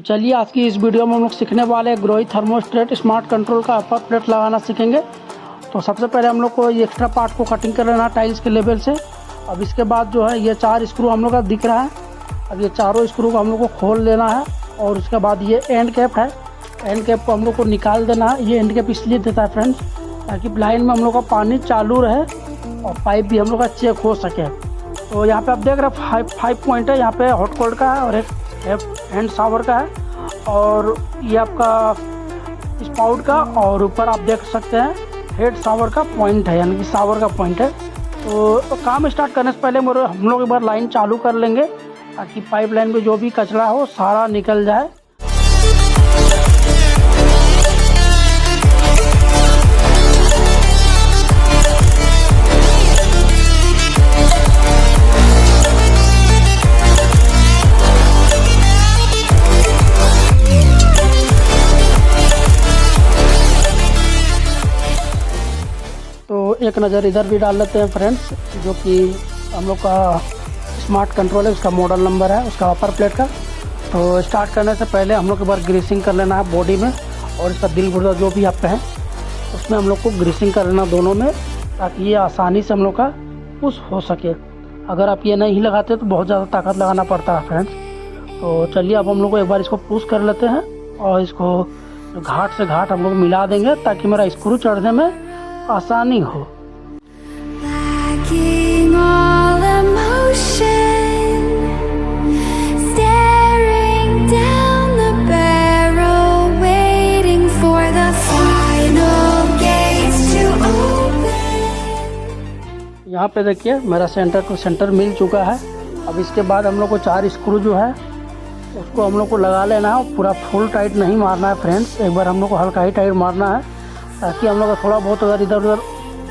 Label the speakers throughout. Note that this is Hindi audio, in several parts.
Speaker 1: तो चलिए आज की इस वीडियो में हम लोग सीखने वाले हैं ग्रोही थर्मोस्टेट स्मार्ट कंट्रोल का अपर प्लेट लगाना सीखेंगे। तो सबसे पहले हम लोग को ये एक्स्ट्रा पार्ट को कटिंग कर लेना टाइल्स के लेवल से। अब इसके बाद जो है ये 4 स्क्रू हम लोग का दिख रहा है। अब ये चारों स्क्रू को हम लोग को खोल लेना है और उसके बाद ये एंड कैप है, एंड कैप को हम लोग को निकाल देना है। ये एंड कैप इसलिए देता है फ्रेंड्स ताकि लाइन में हम लोग का पानी चालू रहे और पाइप भी हम लोग का चेक हो सके। तो यहाँ पे आप देख रहे हैं 5 पॉइंट है, यहाँ पे हॉट कोल्ड का है और एक हैंड शावर का है और ये आपका स्पाउट का, और ऊपर आप देख सकते हैं हेड शावर का पॉइंट है, यानी कि शावर का पॉइंट है। तो काम स्टार्ट करने से पहले हम लोग एक बार लाइन चालू कर लेंगे ताकि पाइप लाइन में जो भी कचरा हो सारा निकल जाए। तो एक नज़र इधर भी डाल लेते हैं फ्रेंड्स, जो कि हम लोग का स्मार्ट कंट्रोल है, उसका मॉडल नंबर है उसका अपर प्लेट का। तो स्टार्ट करने से पहले हम लोग एक बार ग्रीसिंग कर लेना है बॉडी में, और इसका दिल गुर्दा जो भी आप पे है उसमें हम लोग को ग्रीसिंग कर लेना दोनों में, ताकि ये आसानी से हम लोग का पुश हो सके। अगर आप ये नहीं लगाते तो बहुत ज़्यादा ताकत लगाना पड़ता है फ्रेंड्स। तो चलिए अब हम लोग को एक बार इसको पुश कर लेते हैं और इसको घाट से घाट हम लोग मिला देंगे ताकि मेरा स्क्रू चढ़ने में आसानी हो। यहाँ पे देखिए मेरा सेंटर टू सेंटर मिल चुका है। अब इसके बाद हम लोग को 4 स्क्रू जो है उसको हम लोग को लगा लेना है। पूरा फुल टाइट नहीं मारना है फ्रेंड्स, एक बार हम लोग को हल्का ही टाइट मारना है ताकि हम लोग का थोड़ा बहुत अगर इधर उधर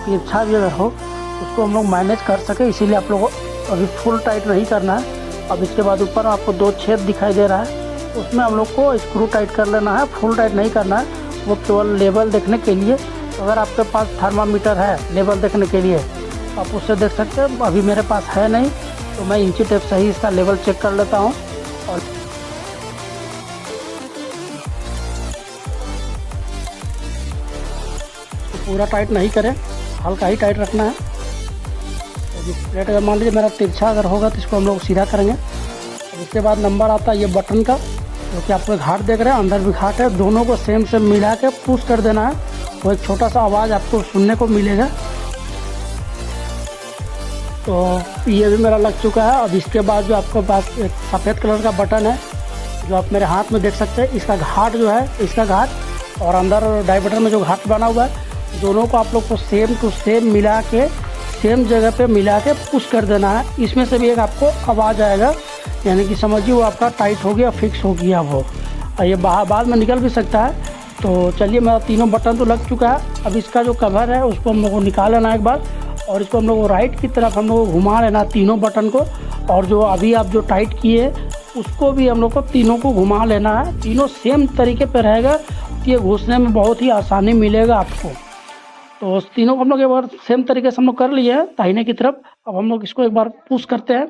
Speaker 1: तिरछा भी अगर हो उसको हम लोग मैनेज कर सके। इसीलिए आप लोगों को अभी फुल टाइट नहीं करना है। अब इसके बाद ऊपर आपको 2 छेद दिखाई दे रहा है, उसमें हम लोग को स्क्रू टाइट कर लेना है। फुल टाइट नहीं करना है, वो केवल लेवल देखने के लिए। अगर आपके पास थर्मामीटर है लेवल देखने के लिए आप उससे देख सकते हैं। अभी मेरे पास है नहीं, तो मैं इंची टेप से ही इसका लेवल चेक कर लेता हूँ। और पूरा टाइट नहीं करें, हल्का ही टाइट रखना है। तो प्लेट अगर मान लीजिए मेरा तिरछा अगर होगा तो इसको हम लोग सीधा करेंगे। उसके बाद नंबर आता है ये बटन का, जो कि आपको घाट देख रहे हैं, अंदर भी घाट है। दोनों को सेम मिला के पुश कर देना है, वो एक छोटा सा आवाज़ आपको सुनने को मिलेगा। तो ये भी मेरा लग चुका है। अब इसके बाद जो आपके पास एक सफ़ेद कलर का बटन है जो आप मेरे हाथ में देख सकते हैं, इसका घाट जो है, इसका घाट और अंदर डायमीटर में जो घाट बना हुआ है, दोनों को आप लोग को सेम टू सेम मिला के सेम जगह पे मिला के पुश कर देना है। इसमें से भी एक आपको आवाज़ आएगा, यानी कि समझिए वो आपका टाइट हो गया, फिक्स हो गया वो। और ये बाद में निकल भी सकता है। तो चलिए मेरा तीनों बटन तो लग चुका है। अब इसका जो कवर है उसको हम लोग को निकाल लेना एक बार, और इसको हम लोग को राइट की तरफ हम लोग को घुमा लेना तीनों बटन को। और जो अभी आप जो टाइट किए उसको भी हम लोग को तीनों को घुमा लेना है। तीनों सेम तरीके पे रहेगा, ये घुसने में बहुत ही आसानी मिलेगा आपको। तो उस तीनों को हम लोग एक बार सेम तरीके से हम लोग कर लिए हैं दाहिने की तरफ। अब हम लोग इसको एक बार पुश करते हैं।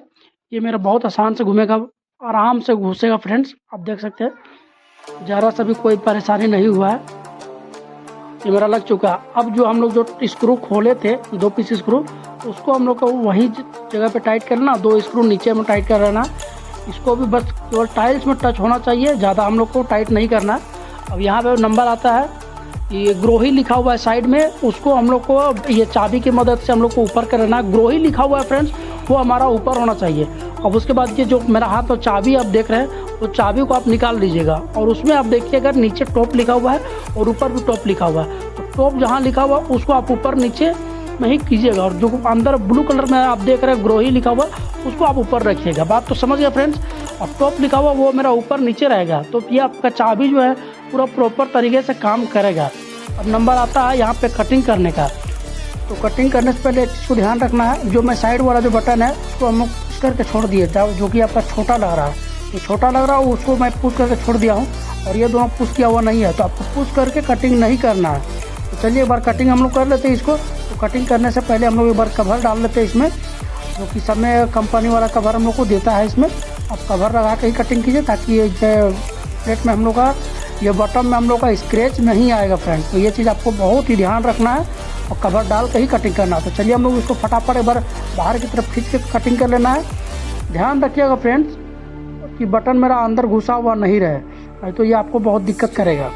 Speaker 1: ये मेरा बहुत आसान से घूमेगा, आराम से घुसेगा फ्रेंड्स, आप देख सकते हैं ज़रा सा भी कोई परेशानी नहीं हुआ है। ये मेरा लग चुका है। अब जो हम लोग जो स्क्रू खोले थे 2 पीस स्क्रू, उसको हम लोग को वही जगह पे टाइट करना, 2 स्क्रू नीचे में टाइट कर लेना। इसको भी बस केवल टाइल्स में टच होना चाहिए, ज़्यादा हम लोग को टाइट नहीं करना। अब यहाँ पे नंबर आता है, ये ग्रोही लिखा हुआ है साइड में, उसको हम लोग को ये चाबी की मदद से हम लोग को ऊपर करना है। ग्रोही लिखा हुआ है फ्रेंड्स, वो हमारा ऊपर होना चाहिए। अब उसके बाद ये जो मेरा हाथ में चाबी आप देख रहे हैं, वो चाबी को आप निकाल लीजिएगा और उसमें आप देखिए अगर नीचे टॉप लिखा हुआ है और ऊपर भी टॉप लिखा हुआ है, तो टॉप जहाँ लिखा हुआ है उसको आप ऊपर नीचे में ही कीजिएगा, और जो अंदर ब्लू कलर में आप देख रहे हैं ग्रोही लिखा हुआ उसको आप ऊपर रखिएगा। बात तो समझ गया फ्रेंड्स। और टॉप लिखा हुआ वो मेरा ऊपर नीचे रहेगा, तो ये आपका चाबी जो है पूरा प्रॉपर तरीके से काम करेगा। अब नंबर आता है यहाँ पे कटिंग करने का। तो कटिंग करने से पहले एक चीज़ को ध्यान रखना है, जो मैं साइड वाला जो बटन है उसको हम लोग पुश करके छोड़ दिए, जो कि आपका छोटा लग रहा है, जो छोटा लग रहा है उसको मैं पुश करके छोड़ दिया हूँ, और ये दोनों पुश किया हुआ नहीं है, तो आपको पुश करके कटिंग नहीं करना है। तो चलिए एक बार कटिंग हम लोग कर लेते हैं इसको। तो कटिंग करने से पहले हम लोग एक बार कवर डाल लेते हैं इसमें, जो कि समय कंपनी वाला कवर हम लोग को देता है इसमें। आप कवर लगा के ही कटिंग कीजिए ताकि ये प्लेट में हम लोग का ये बटन में हम लोग का स्क्रैच नहीं आएगा फ्रेंड। तो ये चीज़ आपको बहुत ही ध्यान रखना है और कवर डाल के ही कटिंग करना है। तो चलिए हम लोग इसको फटाफट एक बार बाहर की तरफ खींच के कटिंग कर लेना है। ध्यान रखिएगा फ्रेंड्स कि बटन मेरा अंदर घुसा हुआ नहीं रहे, नहीं तो ये आपको बहुत दिक्कत करेगा।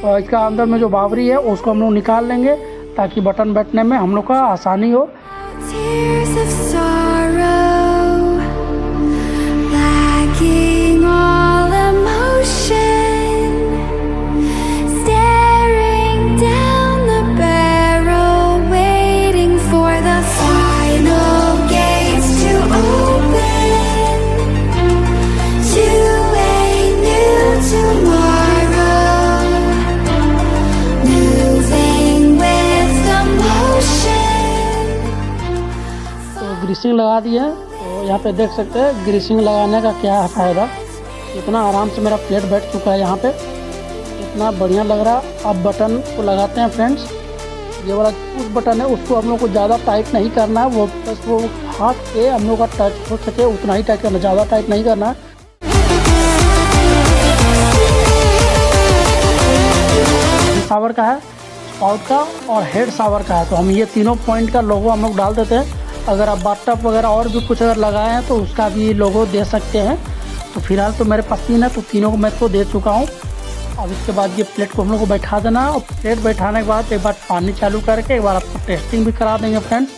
Speaker 1: और इसका अंदर में जो बावरी है उसको हम लोग निकाल लेंगे ताकि बटन बैठने में हम लोग का आसानी हो। ग्रीसिंग लगा दी है। तो यहाँ पे देख सकते हैं ग्रीसिंग लगाने का क्या है फ़ायदा। इतना आराम से मेरा प्लेट बैठ चुका है यहाँ पे, इतना बढ़िया लग रहा। अब बटन को लगाते हैं फ्रेंड्स। ये वाला उस बटन है उसको हम लोग को ज़्यादा टाइट नहीं करना है, वो बस वो हाथ पे हम लोग का टच हो सके उतना ही टाइट करना, ज़्यादा टाइट नहीं करना है। सावर का है, स्पाउट का और हेड सावर का है। तो हम ये तीनों पॉइंट का लोगो हम लोग डाल देते हैं। अगर आप बाथटब वगैरह और भी कुछ अगर लगाए हैं तो उसका भी लोगो दे सकते हैं। तो फिलहाल तो मेरे पास तीन है, तो तीनों को मैं तो दे चुका हूँ। अब इसके बाद ये प्लेट को हम लोग को बैठा देना। और प्लेट बैठाने के बाद एक बार पानी चालू करके एक बार आपको टेस्टिंग भी करा देंगे फ्रेंड्स।